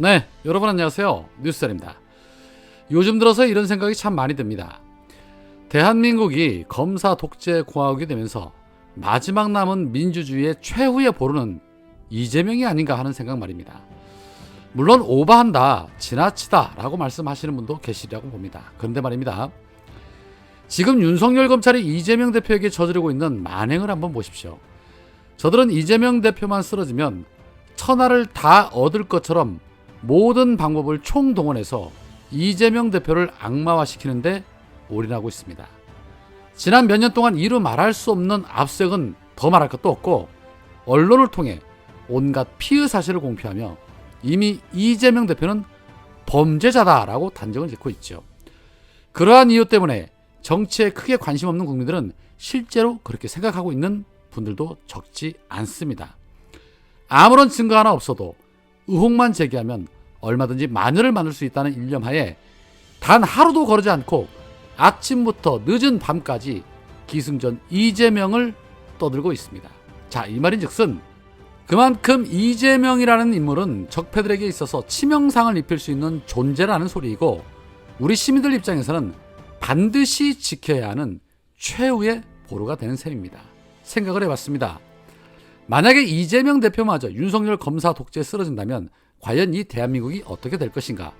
네, 여러분 안녕하세요. 뉴스셀입니다. 요즘 들어서 이런 생각이 참 많이 듭니다. 대한민국이 검사 독재 공화국이 되면서 마지막 남은 민주주의의 최후의 보루는 이재명이 아닌가 하는 생각 말입니다. 물론 오버한다, 지나치다 라고 말씀하시는 분도 계시리라고 봅니다. 그런데 말입니다. 지금 윤석열 검찰이 이재명 대표에게 저지르고 있는 만행을 한번 보십시오. 저들은 이재명 대표만 쓰러지면 천하를 다 얻을 것처럼 모든 방법을 총동원해서 이재명 대표를 악마화시키는데 올인하고 있습니다. 지난 몇 년 동안 이루 말할 수 없는 압수색은 더 말할 것도 없고 언론을 통해 온갖 피의 사실을 공표하며 이미 이재명 대표는 범죄자다라고 단정을 짓고 있죠. 그러한 이유 때문에 정치에 크게 관심 없는 국민들은 실제로 그렇게 생각하고 있는 분들도 적지 않습니다. 아무런 증거 하나 없어도 의혹만 제기하면 얼마든지 마녀를 만들 수 있다는 일념하에 단 하루도 거르지 않고 아침부터 늦은 밤까지 기승전 이재명을 떠들고 있습니다. 자, 이 말인즉슨 그만큼 이재명이라는 인물은 적폐들에게 있어서 치명상을 입힐 수 있는 존재라는 소리이고, 우리 시민들 입장에서는 반드시 지켜야 하는 최후의 보루가 되는 셈입니다. 생각을 해봤습니다. 만약에 이재명 대표마저 윤석열 검사 독재에 쓰러진다면 과연 이 대한민국이 어떻게 될 것인가?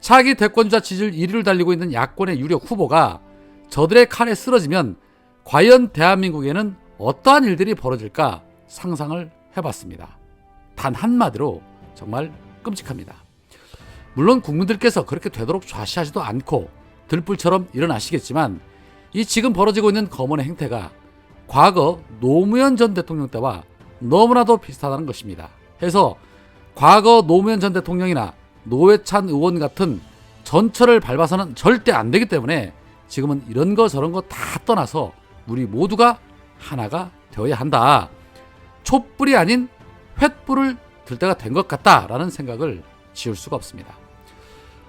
차기 대권주자 지지율 1위를 달리고 있는 야권의 유력 후보가 저들의 칼에 쓰러지면 과연 대한민국에는 어떠한 일들이 벌어질까 상상을 해봤습니다. 단 한마디로 정말 끔찍합니다. 물론 국민들께서 그렇게 되도록 좌시하지도 않고 들불처럼 일어나시겠지만, 이 지금 벌어지고 있는 검언의 행태가 과거 노무현 전 대통령 때와 너무나도 비슷하다는 것입니다. 해서 과거 노무현 전 대통령이나 노회찬 의원 같은 전철을 밟아서는 절대 안 되기 때문에 지금은 이런 거 저런 거 다 떠나서 우리 모두가 하나가 되어야 한다. 촛불이 아닌 횃불을 들 때가 된 것 같다라는 생각을 지울 수가 없습니다.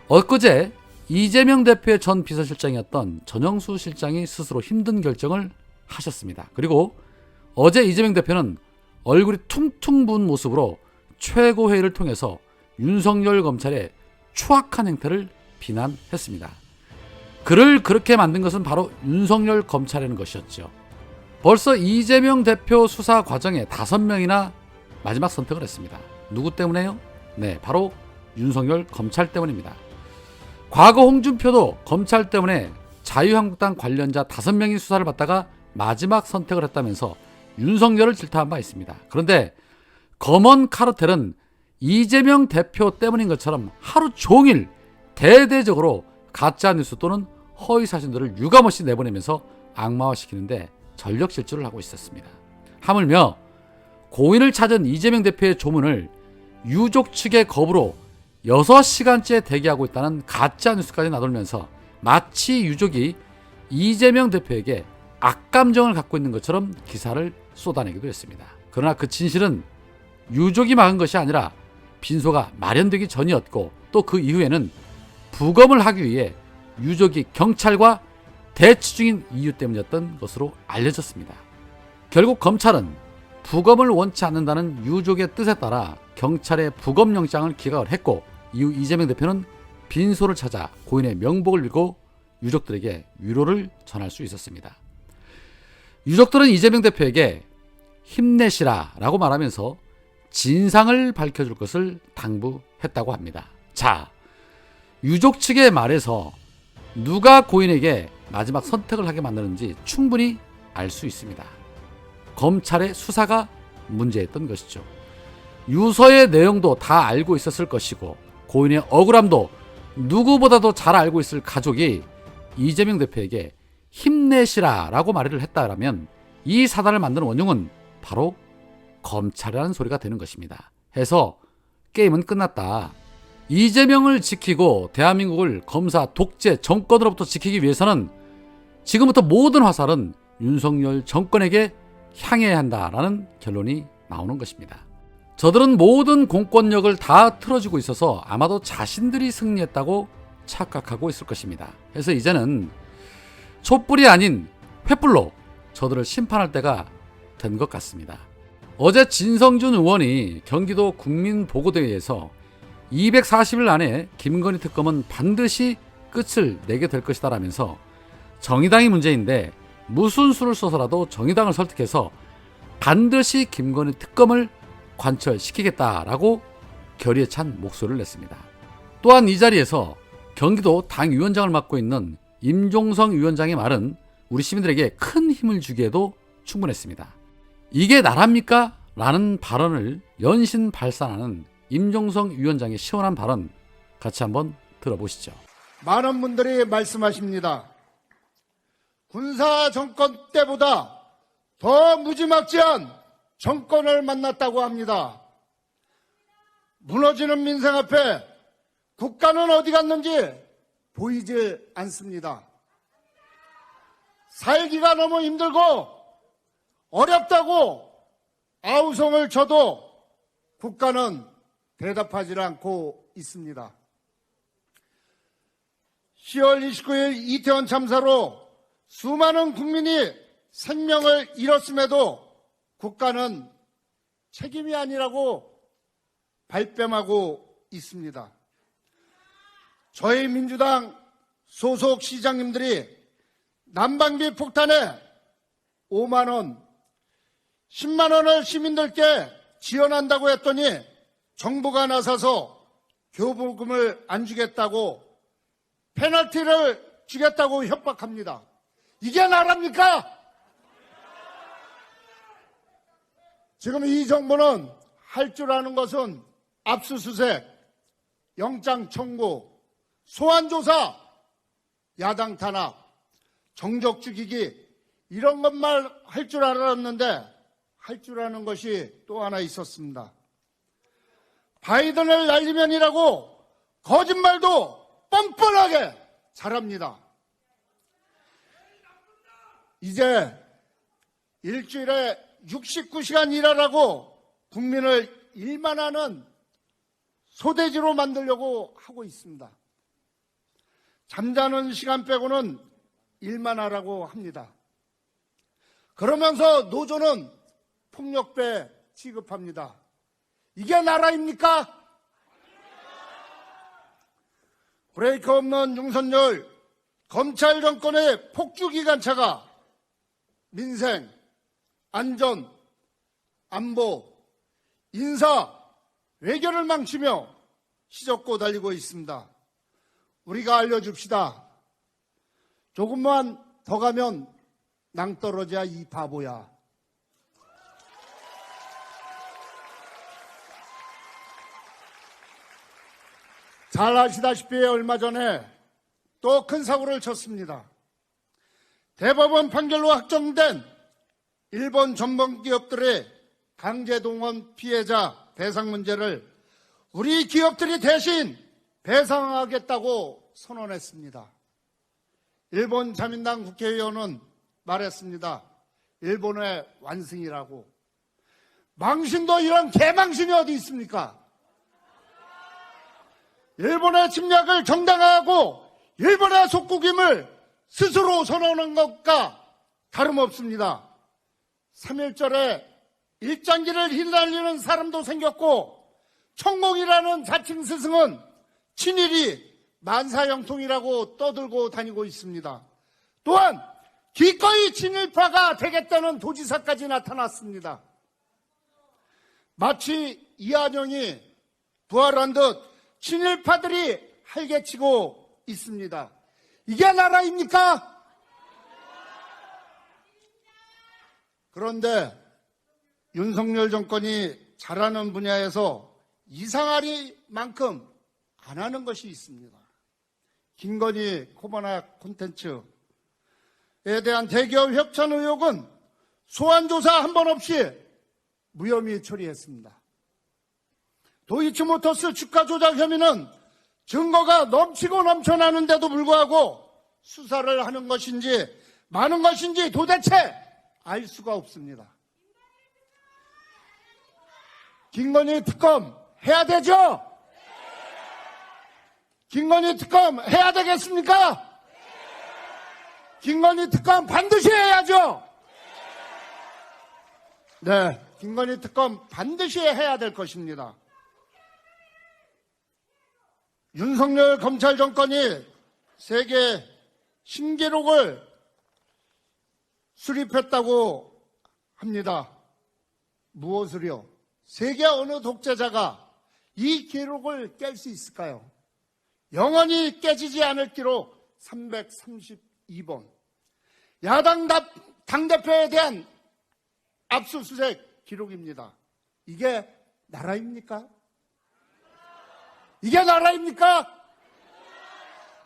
엊그제 이재명 대표의 전 비서실장이었던 전영수 실장이 스스로 힘든 결정을 하셨습니다. 그리고 어제 이재명 대표는 얼굴이 퉁퉁 부은 모습으로 최고회의를 통해서 윤석열 검찰의 추악한 행태를 비난했습니다. 그를 그렇게 만든 것은 바로 윤석열 검찰이라는 것이었죠. 벌써 이재명 대표 수사 과정에 5명이나 마지막 선택을 했습니다. 누구 때문에요? 네, 바로 윤석열 검찰 때문입니다. 과거 홍준표도 검찰 때문에 자유한국당 관련자 5명이 수사를 받다가 마지막 선택을 했다면서 윤석열을 질타한 바 있습니다. 그런데 검언 카르텔은 이재명 대표 때문인 것처럼 하루 종일 대대적으로 가짜뉴스 또는 허위 사실들을 유감없이 내보내면서 악마화시키는데 전력 질주를 하고 있었습니다. 하물며 고인을 찾은 이재명 대표의 조문을 유족 측의 거부로 6시간째 대기하고 있다는 가짜뉴스까지 나돌면서 마치 유족이 이재명 대표에게 악감정을 갖고 있는 것처럼 기사를 쏟아내기도 했습니다. 그러나 그 진실은 유족이 막은 것이 아니라 빈소가 마련되기 전이었고, 또 그 이후에는 부검을 하기 위해 유족이 경찰과 대치 중인 이유 때문이었던 것으로 알려졌습니다. 결국 검찰은 부검을 원치 않는다는 유족의 뜻에 따라 경찰에 부검영장을 기각을 했고, 이후 이재명 대표는 빈소를 찾아 고인의 명복을 빌고 유족들에게 위로를 전할 수 있었습니다. 유족들은 이재명 대표에게 힘내시라 라고 말하면서 진상을 밝혀줄 것을 당부했다고 합니다. 자, 유족 측의 말에서 누가 고인에게 마지막 선택을 하게 만드는지 충분히 알 수 있습니다. 검찰의 수사가 문제였던 것이죠. 유서의 내용도 다 알고 있었을 것이고, 고인의 억울함도 누구보다도 잘 알고 있을 가족이 이재명 대표에게 힘내시라 라고 말을 했다라면 이 사단을 만드는 원흉은 바로 검찰이라는 소리가 되는 것입니다. 해서 게임은 끝났다. 이재명을 지키고 대한민국을 검사 독재 정권으로부터 지키기 위해서는 지금부터 모든 화살은 윤석열 정권에게 향해야 한다라는 결론이 나오는 것입니다. 저들은 모든 공권력을 다 틀어주고 있어서 아마도 자신들이 승리했다고 착각하고 있을 것입니다. 그래서 이제는 촛불이 아닌 횃불로 저들을 심판할 때가 된 것 같습니다. 어제 진성준 의원이 경기도 국민보고대회에서 240일 안에 김건희 특검은 반드시 끝을 내게 될 것이다 라면서 정의당이 문제인데 무슨 수를 써서라도 정의당을 설득해서 반드시 김건희 특검을 관철시키겠다라고 결의에 찬 목소리를 냈습니다. 또한 이 자리에서 경기도 당위원장을 맡고 있는 임종성 위원장의 말은 우리 시민들에게 큰 힘을 주기에도 충분했습니다. 이게 나랍니까? 라는 발언을 연신 발산하는 임종성 위원장의 시원한 발언 같이 한번 들어보시죠. 많은 분들이 말씀하십니다. 군사 정권 때보다 더 무지막지한 정권을 만났다고 합니다. 무너지는 민생 앞에 국가는 어디 갔는지 보이질 않습니다. 살기가 너무 힘들고 어렵다고 아우성을 쳐도 국가는 대답하지 않고 있습니다. 10월 29일 이태원 참사로 수많은 국민이 생명을 잃었음에도 국가는 책임이 아니라고 발뺌하고 있습니다. 저희 민주당 소속 시장님들이 난방비 폭탄에 5만 원, 10만 원을 시민들께 지원한다고 했더니 정부가 나서서 교부금을 안 주겠다고 페널티를 주겠다고 협박합니다. 이게 나랍니까? 지금 이 정부는 할 줄 아는 것은 압수수색, 영장 청구, 소환조사, 야당 탄압, 정적 죽이기 이런 것만 할 줄 알았는데 할 줄 아는 것이 또 하나 있었습니다. 바이든을 날리면이라고 거짓말도 뻔뻔하게 잘합니다. 이제 일주일에 69시간 일하라고 국민을 일만 하는 소돼지로 만들려고 하고 있습니다. 잠자는 시간 빼고는 일만 하라고 합니다. 그러면서 노조는 폭력배 취급합니다. 이게 나라입니까? 브레이크 없는 윤석열 검찰 정권의 폭주기관차가 민생, 안전, 안보, 인사, 외교를 망치며 시젓고 달리고 있습니다. 우리가 알려줍시다. 조금만 더 가면 낭떠러지야 이 바보야. 잘 아시다시피 얼마 전에 또 큰 사고를 쳤습니다. 대법원 판결로 확정된 일본 전범기업들의 강제동원 피해자 배상 문제를 우리 기업들이 대신 배상하겠다고 선언했습니다. 일본 자민당 국회의원은 말했습니다. 일본의 완승이라고. 망신도 이런 개망신이 어디 있습니까? 일본의 침략을 정당화하고 일본의 속국임을 스스로 선언한 것과 다름없습니다. 3.1절에 일장기를 휘날리는 사람도 생겼고 천공이라는 자칭 스승은 친일이 만사형통이라고 떠들고 다니고 있습니다. 또한 기꺼이 친일파가 되겠다는 도지사까지 나타났습니다. 마치 이한영이 부활한 듯 친일파들이 활개치고 있습니다. 이게 나라입니까? 그런데 윤석열 정권이 잘하는 분야에서 이상하리만큼 안 하는 것이 있습니다. 김건희 코바나 콘텐츠에 대한 대기업 협찬 의혹은 소환조사 한 번 없이 무혐의 처리했습니다. 도이치모터스 주가 조작 혐의는 증거가 넘치고 넘쳐나는데도 불구하고 수사를 하는 것인지 많은 것인지 도대체 알 수가 없습니다. 김건희 특검 해야 되죠? 김건희 특검 해야 되겠습니까? 김건희 특검 반드시 해야죠? 네, 김건희 특검 반드시 해야 될 것입니다. 윤석열 검찰 정권이 세계 신기록을 수립했다고 합니다. 무엇을요? 세계 어느 독재자가 이 기록을 깰 수 있을까요? 영원히 깨지지 않을 기록 332번. 야당 당대표에 대한 압수수색 기록입니다. 이게 나라입니까? 이게 나라입니까?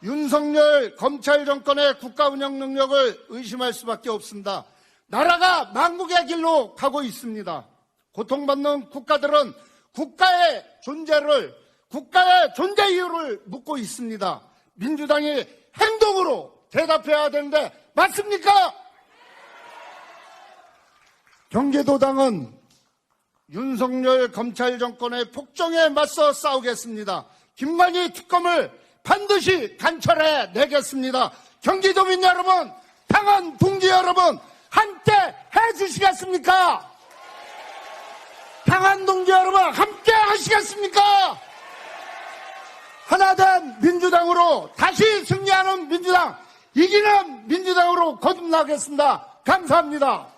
윤석열 검찰 정권의 국가 운영 능력을 의심할 수밖에 없습니다. 나라가 망국의 길로 가고 있습니다. 고통받는 국가들은 국가의 존재 이유를 묻고 있습니다. 민주당이 행동으로 대답해야 되는데 맞습니까? 경기도당은 윤석열 검찰 정권의 폭정에 맞서 싸우겠습니다. 김건희 특검을 반드시 간철해 내겠습니다. 경기도민 여러분, 당원 동지 여러분, 함께 해주시겠습니까? 당원 동지 여러분, 함께 하시겠습니까? 하나된 민주당으로 다시 승리하는 민주당, 이기는 민주당으로 거듭나겠습니다. 감사합니다.